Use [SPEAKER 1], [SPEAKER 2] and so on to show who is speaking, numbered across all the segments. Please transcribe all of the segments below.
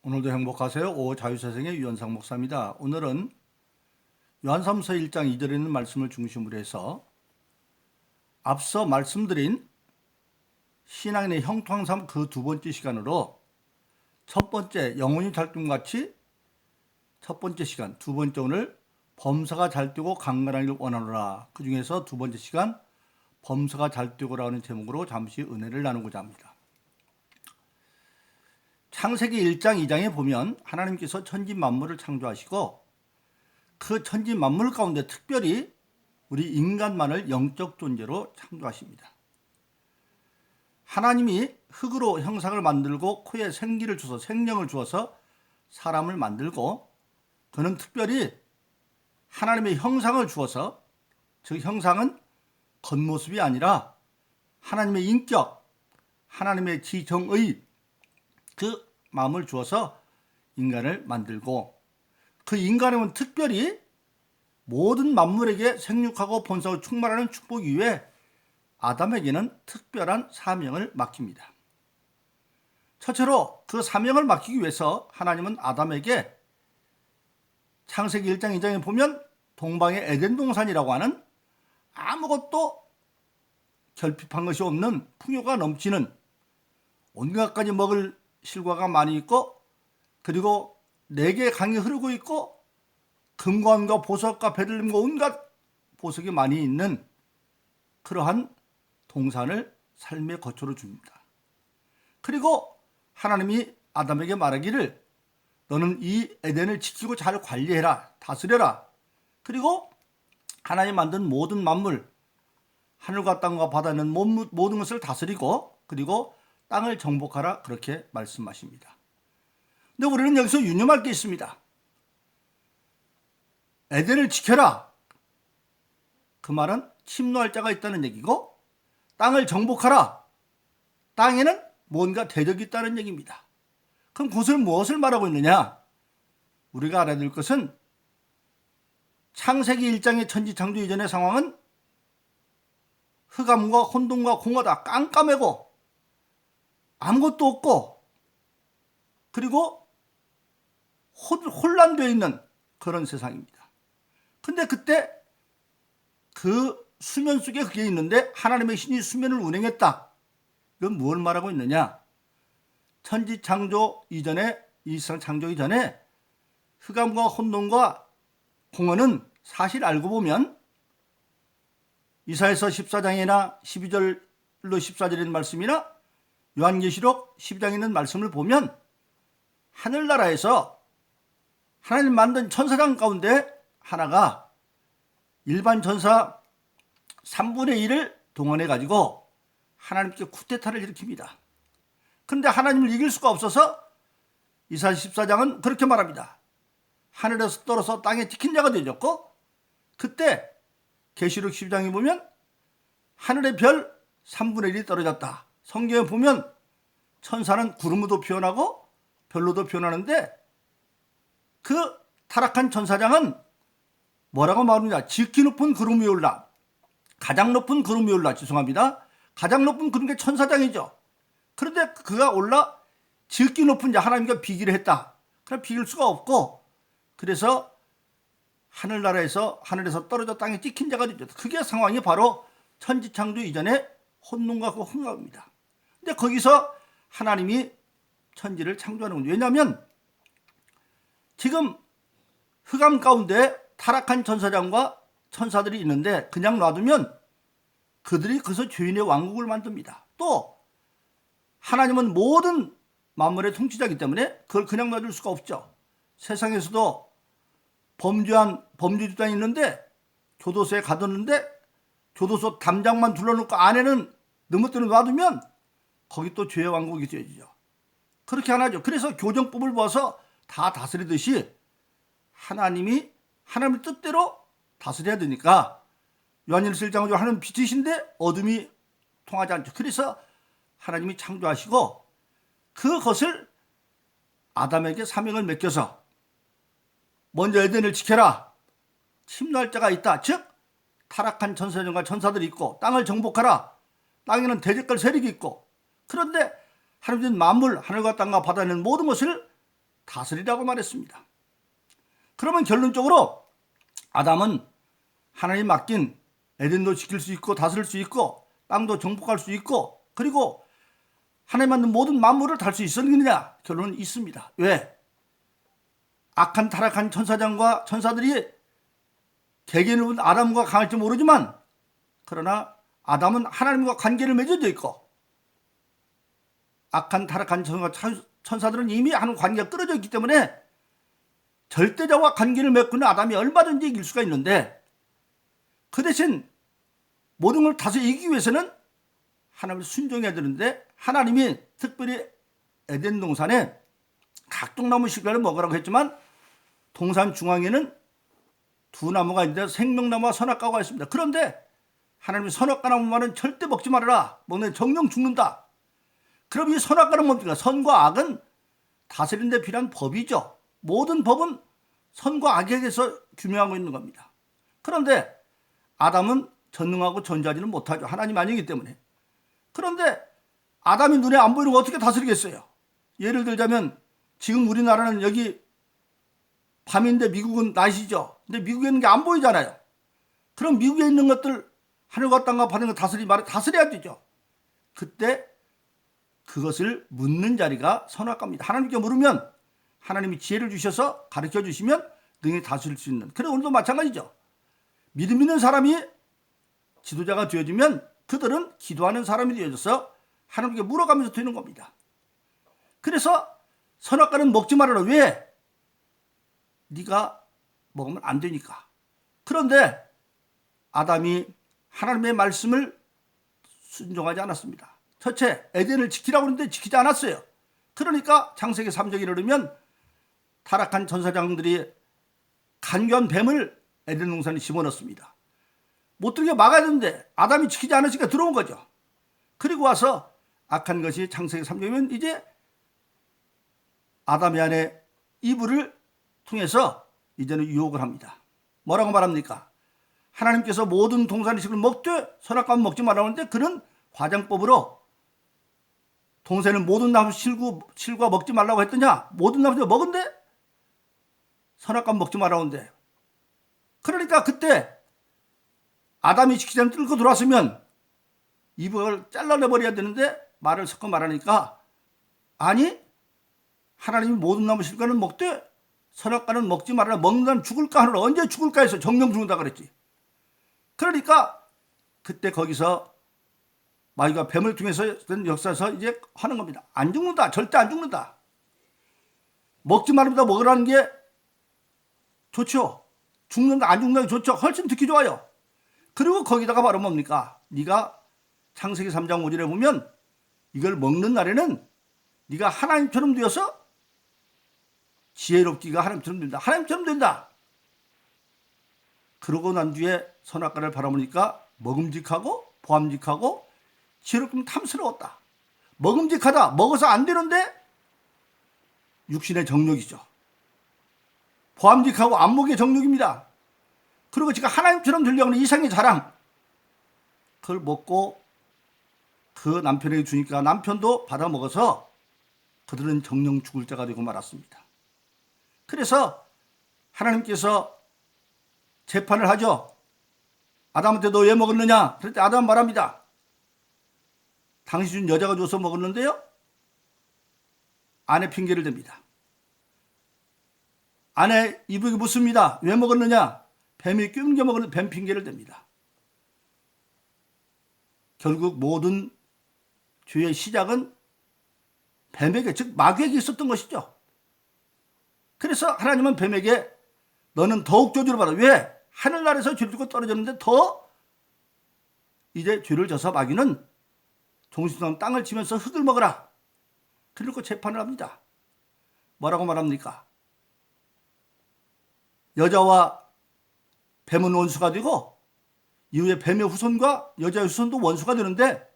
[SPEAKER 1] 오늘도 행복하세요. 오자유세상의 유현상 목사입니다. 오늘은 요한삼서 1장 2절에 있는 말씀을 중심으로 해서 앞서 말씀드린 신앙인의 형통함 그 두 번째 시간으로 첫 번째 영혼이 잘 뛴같이 첫 번째 시간, 두 번째 오늘 범사가 잘 뛰고 강건하기를 원하노라. 그 중에서 두 번째 시간 범사가 잘 뛰고라는 제목으로 잠시 은혜를 나누고자 합니다. 창세기 1장 2장에 보면 하나님께서 천지 만물을 창조하시고 그 천지 만물 가운데 특별히 우리 인간만을 영적 존재로 창조하십니다. 하나님이 흙으로 형상을 만들고 코에 생기를 주어서 생명을 주어서 사람을 만들고 그는 특별히 하나님의 형상을 주어서 즉 형상은 겉모습이 아니라 하나님의 인격, 하나님의 지정의 그 마음을 주어서 인간을 만들고 그 인간은 특별히 모든 만물에게 생육하고 번성을 충만하는 축복 이외에 아담에게는 특별한 사명을 맡깁니다. 첫째로 그 사명을 맡기기 위해서 하나님은 아담에게 창세기 1장 2장에 보면 동방의 에덴 동산이라고 하는 아무것도 결핍한 것이 없는 풍요가 넘치는 온갖 가지 먹을 실과가 많이 있고 그리고 4개의 강이 흐르고 있고 금관과 보석과 베들림과 온갖 보석이 많이 있는 그러한 동산을 삶의 거처로 줍니다. 그리고 하나님이 아담에게 말하기를 너는 이 에덴을 지키고 잘 관리해라, 다스려라. 그리고 하나님 만든 모든 만물, 하늘과 땅과 바다는 모든 것을 다스리고 그리고 땅을 정복하라 그렇게 말씀하십니다. 근데 우리는 여기서 유념할 게 있습니다. 에덴을 지켜라. 그 말은 침노할 자가 있다는 얘기고 땅을 정복하라. 땅에는 뭔가 대적이 있다는 얘기입니다. 그럼 그것을 무엇을 말하고 있느냐? 우리가 알아야 될 것은 창세기 1장의 천지창조 이전의 상황은 흑암과 혼돈과 공허다. 깜깜하고 아무것도 없고 그리고 혼란되어 있는 그런 세상입니다. 근데 그때 그 수면 속에 그게 있는데 하나님의 신이 수면을 운행했다. 이건 무엇을 말하고 있느냐? 천지 창조 이전에 이 세상 창조 이전에 흑암과 혼돈과 공허는 사실 알고 보면 이사야서 14장이나 12절로 14절에 있는 말씀이나 요한계시록 12장에 있는 말씀을 보면 하늘나라에서 하나님 만든 천사장 가운데 하나가 일반 천사 3분의 1을 동원해 가지고 하나님께 쿠데타를 일으킵니다. 그런데 하나님을 이길 수가 없어서 이사야 14장은 그렇게 말합니다. 하늘에서 떨어서 땅에 찍힌 자가 되었고 그때 계시록 12장에 보면 하늘의 별 3분의 1이 떨어졌다. 성경에 보면 천사는 구름으로도 표현하고 별로도 표현하는데 그 타락한 천사장은 뭐라고 말합니다. 지극히 높은 구름 위에 올라 가장 높은 구름 위에 올라 죄송합니다. 가장 높은 그런 게 천사장이죠. 그런데 그가 올라 지극히 높은 자 하나님과 비기를 했다. 그럼 비길 수가 없고 그래서 하늘에서 떨어져 땅에 찍힌 자가 되죠. 그게 상황이 바로 천지창조 이전의 혼돈과 그 흥함입니다. 근데 거기서 하나님이 천지를 창조하는 거죠. 왜냐하면 지금 흑암 가운데 타락한 천사장과 천사들이 있는데 그냥 놔두면 그들이 거기서 죄인의 왕국을 만듭니다. 또 하나님은 모든 만물의 통치자이기 때문에 그걸 그냥 놔둘 수가 없죠. 세상에서도 범죄한 범죄 집단이 있는데 교도소에 가뒀는데 교도소 담장만 둘러놓고 안에는 너무들어 놔두면 거기 또 죄의 왕국이 되어지죠. 그렇게 안 하죠. 그래서 교정법을 모아서 다 다스리듯이 하나님의 뜻대로 다스려야 되니까 요한일서 1장은 하나님 빛이신데 어둠이 통하지 않죠. 그래서 하나님이 창조하시고 그것을 아담에게 사명을 맡겨서 먼저 에덴을 지켜라. 침노할 자가 있다. 즉 타락한 천사들과 천사들이 있고 땅을 정복하라. 땅에는 대적할 세력이 있고 그런데 하나님은 만물, 하늘과 땅과 바다는 모든 것을 다스리라고 말했습니다. 그러면 결론적으로 아담은 하나님 맡긴 에덴도 지킬 수 있고 다스릴 수 있고 땅도 정복할 수 있고 그리고 하나님 만든 모든 만물을 달 수 있었느냐? 결론은 있습니다. 왜? 악한 타락한 천사장과 천사들이 개개인을 본 아담과 강할지 모르지만 그러나 아담은 하나님과 관계를 맺어져 있고 악한 타락한 천사들은 이미 하는 관계가 끊어져 있기 때문에 절대자와 관계를 맺고 있는 아담이 얼마든지 이길 수가 있는데 그 대신 모든 걸 다스리기 위해서는 하나님을 순종해야 되는데 하나님이 특별히 에덴 동산에 각종 나무 실과를 먹으라고 했지만 동산 중앙에는 두 나무가 있는데 생명나무와 선악과가 있습니다. 그런데 하나님이 선악과 나무만은 절대 먹지 말아라. 먹는 정령 죽는다. 그럼 이 선악과는 뭡니까? 선과 악은 다스리는 데 필요한 법이죠. 모든 법은 선과 악에 대해서 규명하고 있는 겁니다. 그런데 아담은 전능하고 전지하지는 못하죠. 하나님 아니기 때문에. 그런데 아담이 눈에 안 보이는 거 어떻게 다스리겠어요? 예를 들자면 지금 우리나라는 여기 밤인데 미국은 낮이죠. 근데 미국에 있는 게 안 보이잖아요. 그럼 미국에 있는 것들 하늘과 땅과 바다가 다스려야 되죠. 그때 그것을 묻는 자리가 선악과입니다. 하나님께 물으면 하나님이 지혜를 주셔서 가르쳐 주시면 능히 다스릴 수 있는. 그래 오늘도 마찬가지죠. 믿음 있는 사람이 지도자가 되어지면 그들은 기도하는 사람이 되어져서 하나님께 물어가면서 되는 겁니다. 그래서 선악과는 먹지 말아라. 왜? 네가 먹으면 안 되니까. 그런데 아담이 하나님의 말씀을 순종하지 않았습니다. 첫째, 에덴을 지키라고 했는데 지키지 않았어요. 그러니까 창세기 3장에 이르면 타락한 천사장들이 간교한 뱀을 에덴 동산에 집어넣습니다. 못 들게 막아야 되는데 아담이 지키지 않았으니까 들어온 거죠. 그리고 와서 악한 것이 창세기 3장이면 이제 아담의 안에 이브를 통해서 이제는 유혹을 합니다. 뭐라고 말합니까? 하나님께서 모든 동산의식을 먹되 선악과는 먹지 말라고 하는데 그는 화장법으로 동산의 모든 나무 실과 먹지 말라고 했더냐? 모든 나무 먹은데 선악과 먹지 말라고 하는데 그러니까 그때 아담이 지키지 않고 뚫고 들어왔으면 이브를 잘라내버려야 되는데 말을 섞어 말하니까 아니 하나님이 모든 나무 실과는 먹되 선악과는 먹지 말아라. 먹는 죽을까 하느라 언제 죽을까 해서 정령 죽는다 그랬지. 그러니까 그때 거기서 마귀가 뱀을 통해서 된 역사에서 이제 하는 겁니다. 안 죽는다. 절대 안 죽는다. 먹지 말아보다 먹으라는 게 좋죠. 죽는다 안 죽는다 좋죠. 훨씬 듣기 좋아요. 그리고 거기다가 바로 뭡니까? 네가 창세기 3장 5절에 보면 이걸 먹는 날에는 네가 하나님처럼 되어서 지혜롭기가 하나님처럼 된다. 하나님처럼 된다. 그러고 난 뒤에 선악과를 바라보니까 먹음직하고 보암직하고 지혜롭고 탐스러웠다. 먹음직하다. 먹어서 안 되는데 육신의 정욕이죠. 보암직하고 안목의 정욕입니다. 그리고 지금 하나님처럼 되려고 하는 이상의 자랑. 그걸 먹고 그 남편에게 주니까 남편도 받아먹어서 그들은 정령 죽을 자가 되고 말았습니다. 그래서 하나님께서 재판을 하죠. 아담한테 너 왜 먹었느냐? 그럴 때 아담은 말합니다. 당신 준 여자가 줘서 먹었는데요. 아내 핑계를 댑니다. 아내 이브에게 묻습니다. 왜 먹었느냐? 뱀이 껴겨 먹었는데 뱀 핑계를 댑니다. 결국 모든 죄의 시작은 뱀에게 즉 마귀에게 있었던 것이죠. 그래서 하나님은 뱀에게 너는 더욱 저주를 받아. 왜? 하늘나라에서 죄를 짓고 떨어졌는데 더 이제 죄를 져서 마귀는 종신성 땅을 치면서 흙을 먹어라. 그리고 재판을 합니다. 뭐라고 말합니까? 여자와 뱀은 원수가 되고 이후에 뱀의 후손과 여자의 후손도 원수가 되는데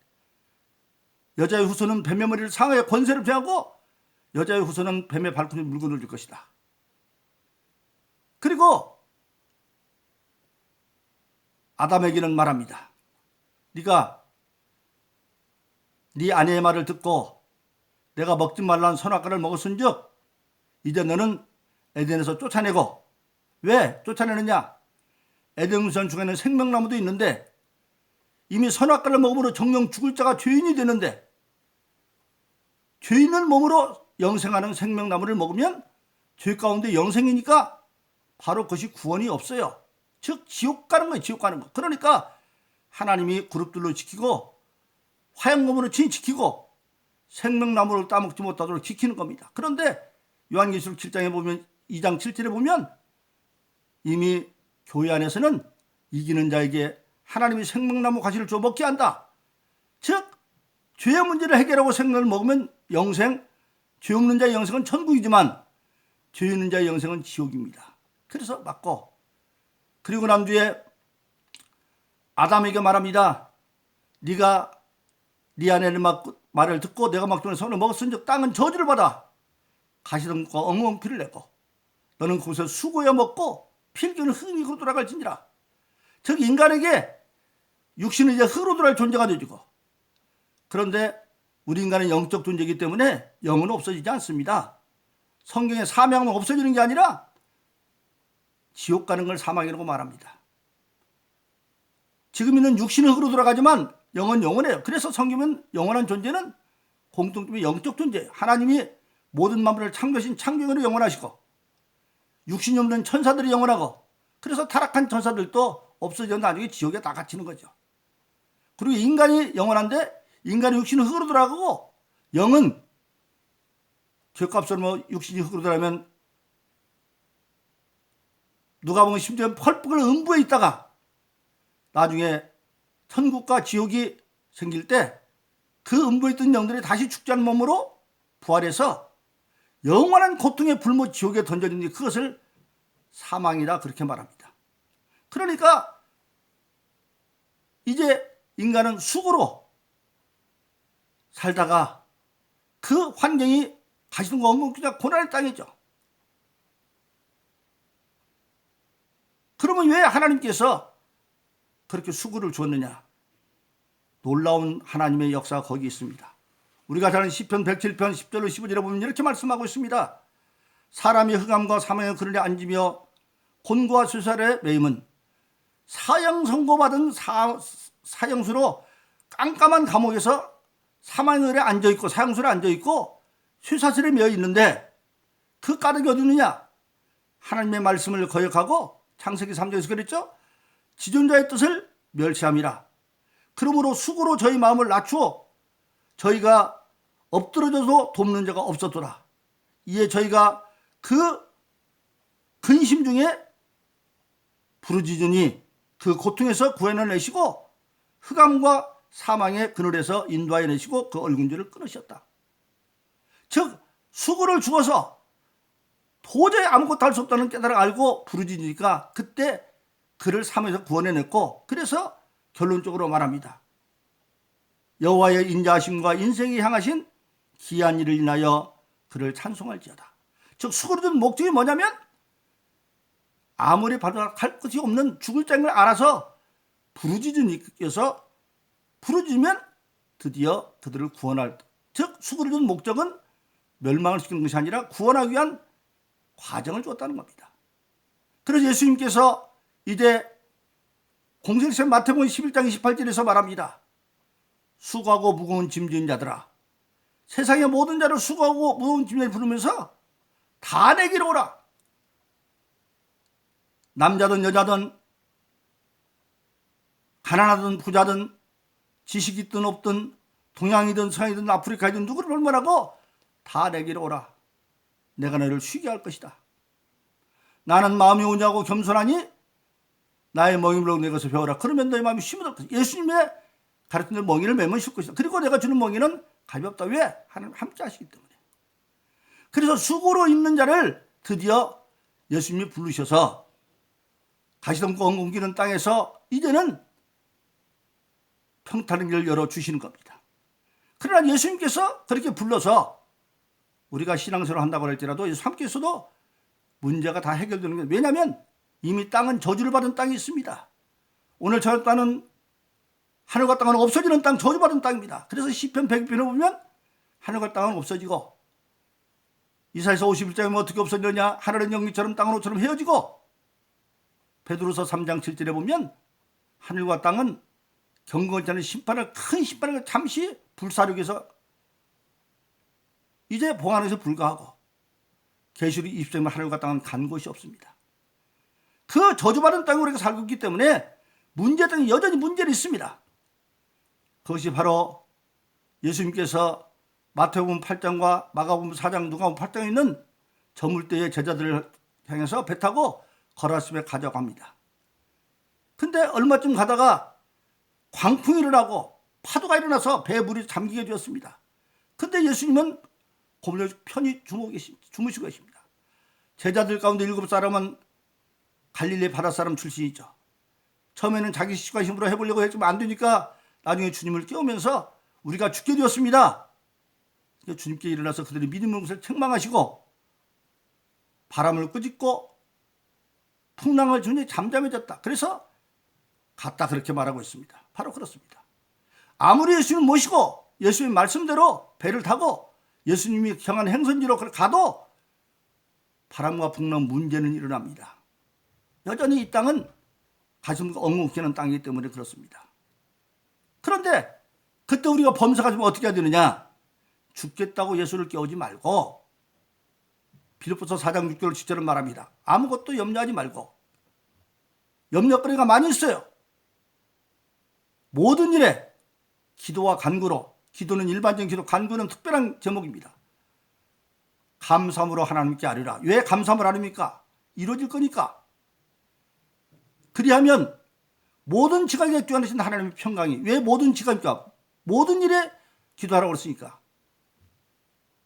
[SPEAKER 1] 여자의 후손은 뱀의 머리를 상하여 권세를 취하고 여자의 후손은 뱀의 발톱에 물건을 줄 것이다. 그리고 아담에게는 말합니다. 네가 네 아내의 말을 듣고 내가 먹지 말라는 선악과를 먹었은즉 이제 너는 에덴에서 쫓아내고. 왜 쫓아내느냐? 에덴 동산중에는 생명나무도 있는데 이미 선악과를 먹음으로 정령 죽을 자가 죄인이 되는데, 죄인은 몸으로 영생하는 생명나무를 먹으면 죄 가운데 영생이니까 바로 그것이 구원이 없어요. 즉 지옥 가는 거예요. 지옥 가는 거. 그러니까 하나님이 그룹들로 지키고 화양고문으로 지키고 생명나무를 따먹지 못하도록 지키는 겁니다. 그런데 요한계시록 7장에 보면 2장 7절에 보면 이미 교회 안에서는 이기는 자에게 하나님이 생명나무 가시를 줘 먹게 한다. 즉 죄의 문제를 해결하고 생명을 먹으면 영생, 죄 없는 자의 영생은 천국이지만 죄 있는 자의 영생은 지옥입니다. 그래서 맞고, 그리고 난 뒤에 아담에게 말합니다. 네가 네 아내의 말을 듣고 내가 막종의 선을 먹었은즉 땅은 저주를 받아 가시덤과 엉엉 피를 냈고 너는 거기서 수고해 먹고 필기는 흙으로 돌아갈지니라. 즉 인간에게 육신은 이제 흙으로 돌아갈 존재가 되지고, 그런데 우리 인간은 영적 존재이기 때문에 영은 없어지지 않습니다. 성경에 사망은 없어지는 게 아니라 지옥 가는 걸 사망이라고 말합니다. 지금 있는 육신은 흙으로 돌아가지만 영은 영원해요. 그래서 성경은 영원한 존재는 공통점이 영적 존재예요. 하나님이 모든 만물을 창조하신 창조인으로 영원하시고 육신이 없는 천사들이 영원하고, 그래서 타락한 천사들도 없어져 나중에 지옥에 다 갇히는 거죠. 그리고 인간이 영원한데 인간의 육신은 흙으로 돌아가고 영은 죄값으로 뭐 육신이 흙으로 돌아가면 누가 보면 심지어 펄럭을 음부에 있다가 나중에 천국과 지옥이 생길 때 그 음부에 있던 영들이 다시 죽지 않은 몸으로 부활해서 영원한 고통의 불모 지옥에 던져지는 그것을 사망이다 그렇게 말합니다. 그러니까 이제 인간은 수고로 살다가 그 환경이 가시덤과 엉겅퀴가 고난의 땅이죠. 그러면 왜 하나님께서 그렇게 수고를 주었느냐? 놀라운 하나님의 역사가 거기 있습니다. 우리가 잘 아는 시편 107편 10절로 15절에 보면 이렇게 말씀하고 있습니다. 사람이 흑암과 사망의 그늘에 앉으며 곤고와 쇠살에 매임은 사형 선고받은 사형수로 깜깜한 감옥에서 사망의 그늘에 앉아있고 사형수에 앉아있고 쇠사슬에 매여 있는데 그 까닭이 어디 있느냐? 하나님의 말씀을 거역하고 창세기 3장에서 그랬죠? 지존자의 뜻을 멸시함이라. 그러므로 수고로 저희 마음을 낮추어 저희가 엎드러져도 돕는 자가 없었더라. 이에 저희가 그 근심 중에 부르짖으니 그 고통에서 구해내시고 흑암과 사망의 그늘에서 인도하여 내시고 그 얼군지를 끊으셨다. 즉 수고를 주어서 도저히 아무것도 할 수 없다는 깨달음을 알고 부르짖으니까 그때 그를 삶에서 구원해냈고, 그래서 결론적으로 말합니다. 여호와의 인자하심과 인생이 향하신 기한 일을 인하여 그를 찬송할지어다. 즉 수고를 준 목적이 뭐냐면 아무리 발각할 것이 없는 죽을 장을 알아서 부르짖으니께서 부르짖으면 드디어 그들을 구원할, 즉 수고를 준 목적은 멸망을 시키는 것이 아니라 구원하기 위한 과정을 주었다는 겁니다. 그래서 예수님께서 이제 공생세 마태복음 11장 28절에서 말합니다. 수고하고 무거운 짐 지은 자들아, 세상의 모든 자를 수고하고 무거운 짐을 부르면서 다 내게로 오라. 남자든 여자든 가난하든 부자든 지식이 있든 없든 동양이든 서양이든 아프리카이든 누구를 불문하고 다 내게로 오라. 내가 너를 쉬게 할 것이다. 나는 마음이 온유하고 겸손하니 나의 멍임으로 내 것을 배워라. 그러면 너의 마음이 쉼을 얻을 것이다. 예수님의 가르치는 멍이를 매면 쉴 것이다. 그리고 내가 주는 멍이는 가볍다. 왜? 하나님 함께 하시기 때문에. 그래서 수고로 있는 자를 드디어 예수님이 부르셔서 가시덤과 엉겅퀴는 땅에서 이제는 평탄한 길을 열어주시는 겁니다. 그러나 예수님께서 그렇게 불러서 우리가 신앙생활을 한다고 할지라도 예수 함께 있어도 문제가 다 해결되는 거예요. 왜냐하면 이미 땅은 저주를 받은 땅이 있습니다. 오늘 저 땅은 하늘과 땅은 없어지는 땅, 저주받은 땅입니다. 그래서 시편 100편을 보면 하늘과 땅은 없어지고 이사야서 51장에 어떻게 없어졌냐? 하늘은 영미처럼 땅은 옷처럼 헤어지고, 베드로서 3장 7절에 보면 하늘과 땅은 경건치 않은 심판을, 큰 심판을 잠시 불사르기에서 이제 봉하는 것에 불과하고, 계시록 20장에 하늘과 땅은 간 곳이 없습니다. 그 저주받은 땅에 우리가 살고 있기 때문에 문제는 여전히 문제는 있습니다. 그것이 바로 예수님께서 마태복음 8장과 마가복음 4장, 누가복음 8장에 있는 저물대의 제자들을 향해서 배 타고 거라심에 가자고 합니다. 근데 얼마쯤 가다가 광풍이 일어나고 파도가 일어나서 배 물이 잠기게 되었습니다. 근데 예수님은 고물려 편히 주무시고 계십니다. 제자들 가운데 7사람은 갈릴리 바닷사람 출신이죠. 처음에는 자기 시과 힘으로 해보려고 했지만 안 되니까 나중에 주님을 깨우면서 우리가 죽게 되었습니다. 주님께 일어나서 그들의 믿음의 것을 책망하시고 바람을 끄집고 풍랑을 주니 잠잠해졌다. 그래서 갔다 그렇게 말하고 있습니다. 바로 그렇습니다. 아무리 예수님을 모시고 예수님의 말씀대로 배를 타고 예수님이 향한 행선지로 가도 바람과 풍랑 문제는 일어납니다. 여전히 이 땅은 가슴과 엉엉기는 땅이기 때문에 그렇습니다. 그런데 그때 우리가 범사가 되면 어떻게 해야 되느냐? 죽겠다고 예수를 깨우지 말고 빌립보서 4장 6절 7절은 말합니다. 아무것도 염려하지 말고, 염려거리가 많이 있어요. 모든 일에 기도와 간구로, 기도는 일반적인 기도, 간구는 특별한 제목입니다. 감사함으로 하나님께 아뢰라. 왜 감사함을 아뢰입니까? 이루어질 거니까. 그리하면 모든 지각에 뛰어나신 하나님의 평강이, 왜 모든 지각입니까? 모든 일에 기도하라고 그랬으니까.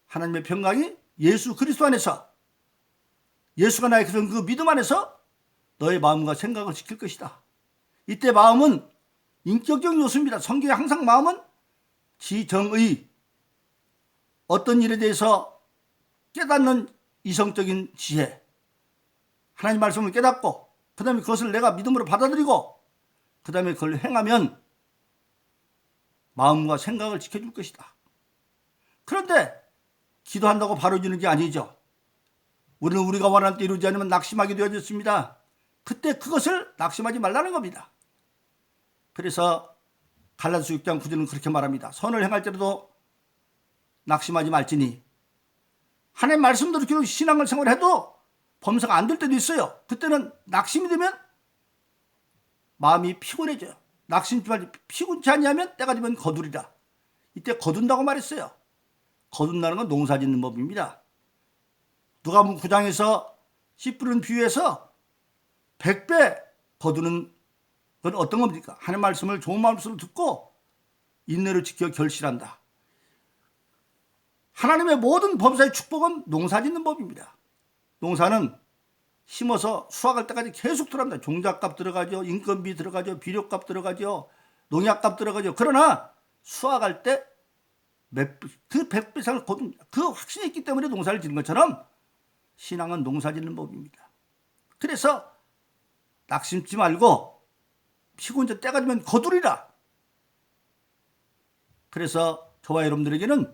[SPEAKER 1] 하나님의 평강이 예수 그리스도 안에서, 예수가 나에게 준 그 믿음 안에서 너의 마음과 생각을 지킬 것이다. 이때 마음은 인격적인 요소입니다. 성경에 항상 마음은 지정의, 어떤 일에 대해서 깨닫는 이성적인 지혜, 하나님 말씀을 깨닫고 그 다음에 그것을 내가 믿음으로 받아들이고 그 다음에 그걸 행하면 마음과 생각을 지켜줄 것이다. 그런데 기도한다고 바로 이루는 게 아니죠. 우리는 우리가 원하는 때 이루지 않으면 낙심하게 되어졌습니다. 그때 그것을 낙심하지 말라는 겁니다. 그래서 갈라디아서 6장 9절은 그렇게 말합니다. 선을 행할 때라도 낙심하지 말지니. 하나님 말씀대로 계속 신앙을 생활해도 범사가 안 될 때도 있어요. 그때는 낙심이 되면 마음이 피곤해져요. 낙심치 말지, 피곤치 아니하면 때가 되면 거두리라. 이때 거둔다고 말했어요. 거둔다는 건 농사 짓는 법입니다. 누가복음 9장에서 씨 뿌리는 비유에서 100배 거두는 건 어떤 겁니까? 하나님의 말씀을 좋은 말씀을 듣고 인내를 지켜 결실한다. 하나님의 모든 범사의 축복은 농사 짓는 법입니다. 농사는 심어서 수확할 때까지 계속 들어갑니다. 종잣값 들어가죠. 인건비 들어가죠. 비료값 들어가죠. 농약값 들어가죠. 그러나 수확할 때 그 100배 이상을 거둡니다. 그 확신이 있기 때문에 농사를 짓는 것처럼 신앙은 농사 짓는 법입니다. 그래서 낙심치 말고 피곤자 때가 되면 거두리라. 그래서 저와 여러분들에게는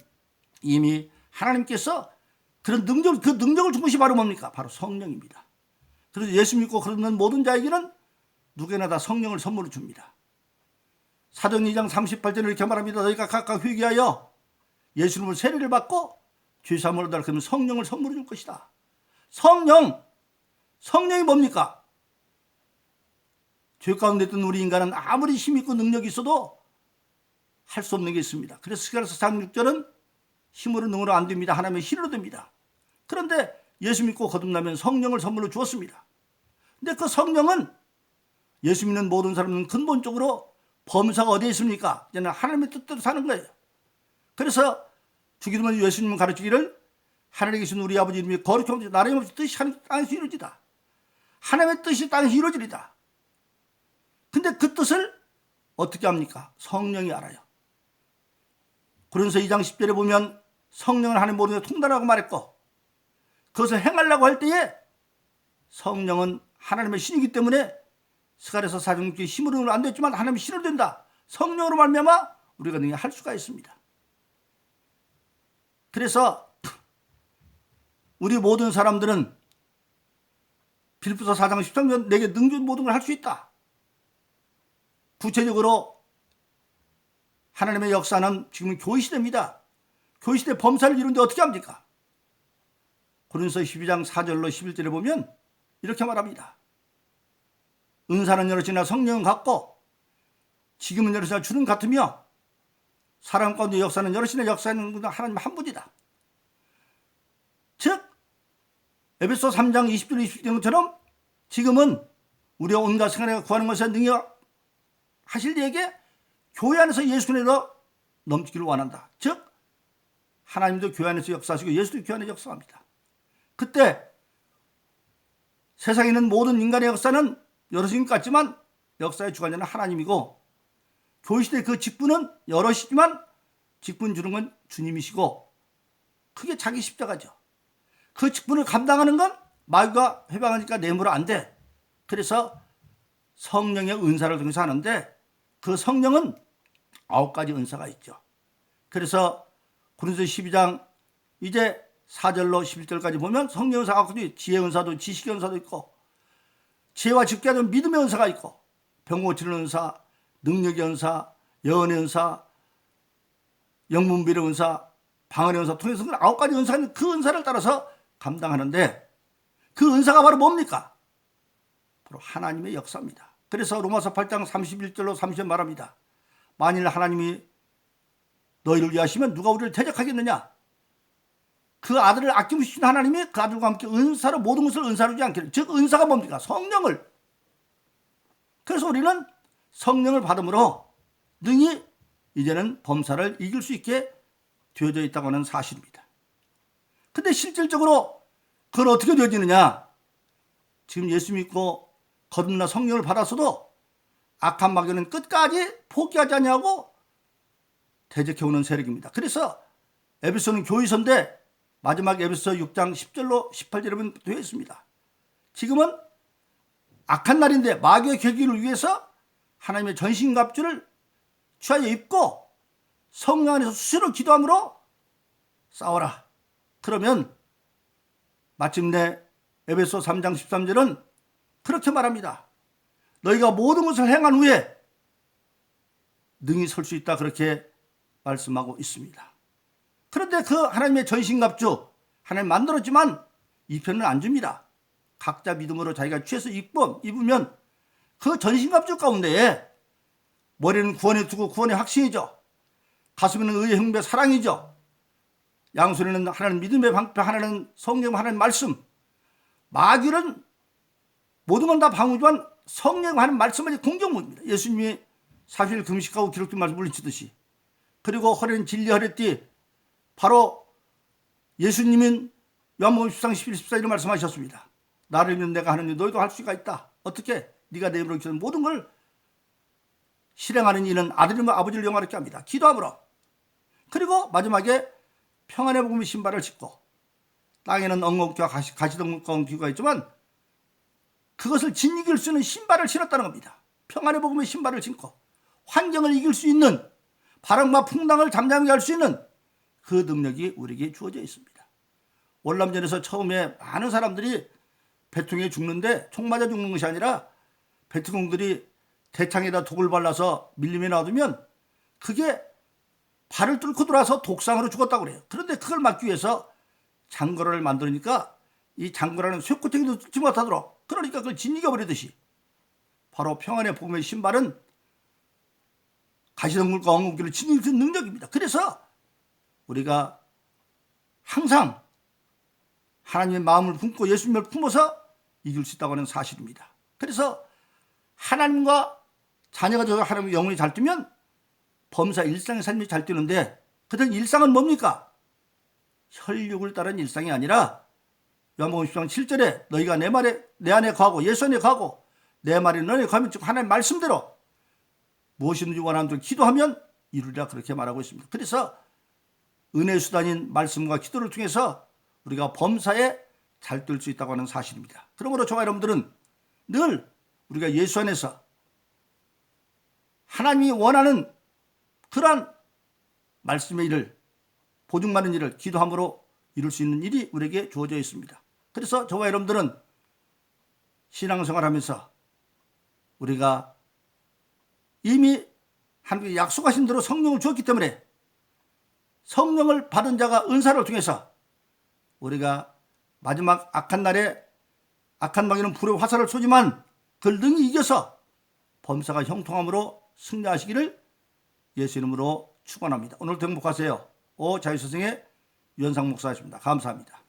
[SPEAKER 1] 이미 하나님께서 그런 능력, 그 능력을 준 것이 바로 뭡니까? 바로 성령입니다. 그래서 예수 믿고 그러는 모든 자에게는 누구나 다 성령을 선물로 줍니다. 사도행 2장 38절에 이렇게 말합니다. 너희가 각각 회개하여 예수님을 세례를 받고 죄사함을 얻으라. 그러면 성령을 선물로 줄 것이다. 성령이 뭡니까? 죄 가운데 있던 우리 인간은 아무리 힘 있고 능력이 있어도 할 수 없는 게 있습니다. 그래서 스가랴서 4장 6절은 힘으로 능으로 안 됩니다. 하나님의 힘으로 됩니다. 그런데 예수 믿고 거듭나면 성령을 선물로 주었습니다. 근데 그 성령은 예수 믿는 모든 사람은 근본적으로 범사가 어디에 있습니까? 이제는 하나님의 뜻대로 사는 거예요. 그래서 주기도문 예수님은 가르치기를 하늘에 계신 우리 아버지 이름이 거룩히 하옵소서. 나라의 없이 뜻이 땅에서 이루어지다. 하나님의 뜻이 땅에서 이루어지리다. 근데 그 뜻을 어떻게 합니까? 성령이 알아요. 고린도서 2장 10절에 보면 성령은 하나님 모든 것을 통달하고 말했고 그것을 행하려고 할 때에 성령은 하나님의 신이기 때문에 스가랴서 4장 6절에 힘으로는 안 됐지만 하나님의 신으로 된다. 성령으로 말미암아 우리가 능히 할 수가 있습니다. 그래서 우리 모든 사람들은 빌립보서 4장 13절 내게 능준 모든 걸 할 수 있다. 구체적으로 하나님의 역사는 지금 교회시대입니다. 교회시대 범사를 이루는데 어떻게 합니까? 고린도서 12장 4절로 11절에 보면 이렇게 말합니다. 은사는 여럿이나 성령은 같고 지금은 여럿이나 주는 같으며 사람 가운데 역사는 여럿이나 역사는 하나님 한 분이다. 즉 에베소 3장 20절 21절처럼 지금은 우리가 온갖 생활에 구하는 것에 능력하실 이에게 교회 안에서 예수 안에서 넘치기를 원한다. 즉 하나님도 교회 안에서 역사하시고 예수도 교회 안에서 역사합니다. 그때 세상에 있는 모든 인간의 역사는 여럿인 것 같지만 역사의 주관자는 하나님이고 교회 시대 그 직분은 여럿이지만 직분 주는 건 주님이시고 그게 자기 십자가죠. 그 직분을 감당하는 건 마귀가 해방하니까 내물어 안 돼. 그래서 성령의 은사를 통해서 하는데 그 성령은 9가지 은사가 있죠. 그래서 고린도서 12장 이제 4절로 11절까지 보면 성령 은사가 9가지, 지혜 은사도 지식의 은사도 있고 지혜와 직계하는 믿음의 은사가 있고 병 고치는 은사, 능력의 은사, 예언의 은사, 영문비의 은사, 방언의 은사 통해서 9가지 은사는 그 은사를 따라서 감당하는데 그 은사가 바로 뭡니까? 바로 하나님의 역사입니다. 그래서 로마서 8장 31절로 30절 말합니다. 만일 하나님이 너희를 위하시면 누가 우리를 대적하겠느냐? 그 아들을 아낌없이 주신 하나님이 그 아들과 함께 은사로 모든 것을 은사로 주지 않기를. 즉 은사가 뭡니까? 성령을. 그래서 우리는 성령을 받음으로 능히 이제는 범사를 이길 수 있게 되어져 있다고 하는 사실입니다. 근데 실질적으로 그걸 어떻게 되어지느냐? 지금 예수 믿고 거듭나 성령을 받았어도 악한 마귀는 끝까지 포기하지 않냐고 대적해오는 세력입니다. 그래서 에베소는 교회서인데 마지막 에베소 6장 10절로 18절에 보면 되어 있습니다. 지금은 악한 날인데 마귀의 괴기를 위해서 하나님의 전신갑주를 취하여 입고 성령 안에서 수시로 기도함으로 싸워라. 그러면 마침내 에베소 3장 13절은 그렇게 말합니다. 너희가 모든 것을 행한 후에 능히 설 수 있다. 그렇게 말씀하고 있습니다. 그런데 그 하나님의 전신갑주 하나님 만들었지만 이 편은 안 줍니다. 각자 믿음으로 자기가 취해서 입으면 그 전신갑주 가운데에 머리는 구원의 투구 구원의 확신이죠. 가슴에는 의의 흥배 사랑이죠. 양손에는 하나는 믿음의 방패, 하나는 성령, 하나는 말씀. 마귀는 모든 건 다 방어지만 성령 하는 말씀은 공격입니다. 예수님이 40일 금식하고 기록된 말씀 물리치듯이. 그리고 허리는 진리 허리띠. 바로 예수님은 요한복음 10장 11, 14절에 말씀하셨습니다. 나를 믿는 내가 하는 일 너희도 할 수가 있다. 어떻게? 네가 내 입으로 기도하는 모든 걸 실행하는 이는 아들이며 아버지를 영화롭게 합니다. 기도함으로. 그리고 마지막에 평안의 복음의 신발을 신고 땅에는 엉겅퀴와 가시덤불 귀가 있지만 그것을 이길 수 있는 신발을 신었다는 겁니다. 평안의 복음의 신발을 신고 환경을 이길 수 있는 바람과 풍랑을 잠잠하게 할 수 있는 그 능력이 우리에게 주어져 있습니다. 월남전에서 처음에 많은 사람들이 배통에 죽는데 총 맞아 죽는 것이 아니라 베트공들이 대창에다 독을 발라서 밀림에 놔두면 그게 발을 뚫고 들어와서 독상으로 죽었다고 그래요. 그런데 그걸 막기 위해서 장거를 만들으니까 이 장거라는 쇠꼬챙이도 뚫지 못하도록 그러니까 그걸 짓이겨버리듯이 바로 평안의 복음의 신발은 가시덤불과 엉겅퀴를 짓이길 수 있는 능력입니다. 그래서 우리가 항상 하나님의 마음을 품고 예수님을 품어서 이길 수 있다고 하는 사실입니다. 그래서 하나님과 자녀가 되어 하나님의 영혼이 잘 뛰면 범사 일상의 삶이 잘 뛰는데 그때 일상은 뭡니까? 혈육을 따른 일상이 아니라 요한복음 10장 7절에 너희가 내 안에 거하고 예수 안에 거하고 내 말이 너희 거하면 즉 하나님의 말씀대로 무엇이든지 원하는 대로 기도하면 이루리라 그렇게 말하고 있습니다. 그래서 은혜의 수단인 말씀과 기도를 통해서 우리가 범사에 잘 뜰 수 있다고 하는 사실입니다. 그러므로 저와 여러분들은 늘 우리가 예수 안에서 하나님이 원하는 그러한 말씀의 일을 보증 많은 일을 기도함으로 이룰 수 있는 일이 우리에게 주어져 있습니다. 그래서 저와 여러분들은 신앙생활하면서 우리가 이미 하나님께 약속하신 대로 성령을 주었기 때문에 성령을 받은 자가 은사를 통해서 우리가 마지막 악한 날에 악한 마귀는 불의 화살을 쏘지만 그걸 능히 이겨서 범사가 형통함으로 승리하시기를 예수 이름으로 축원합니다. 오늘도 행복하세요. 자유스승의 유현상 목사였습니다. 감사합니다.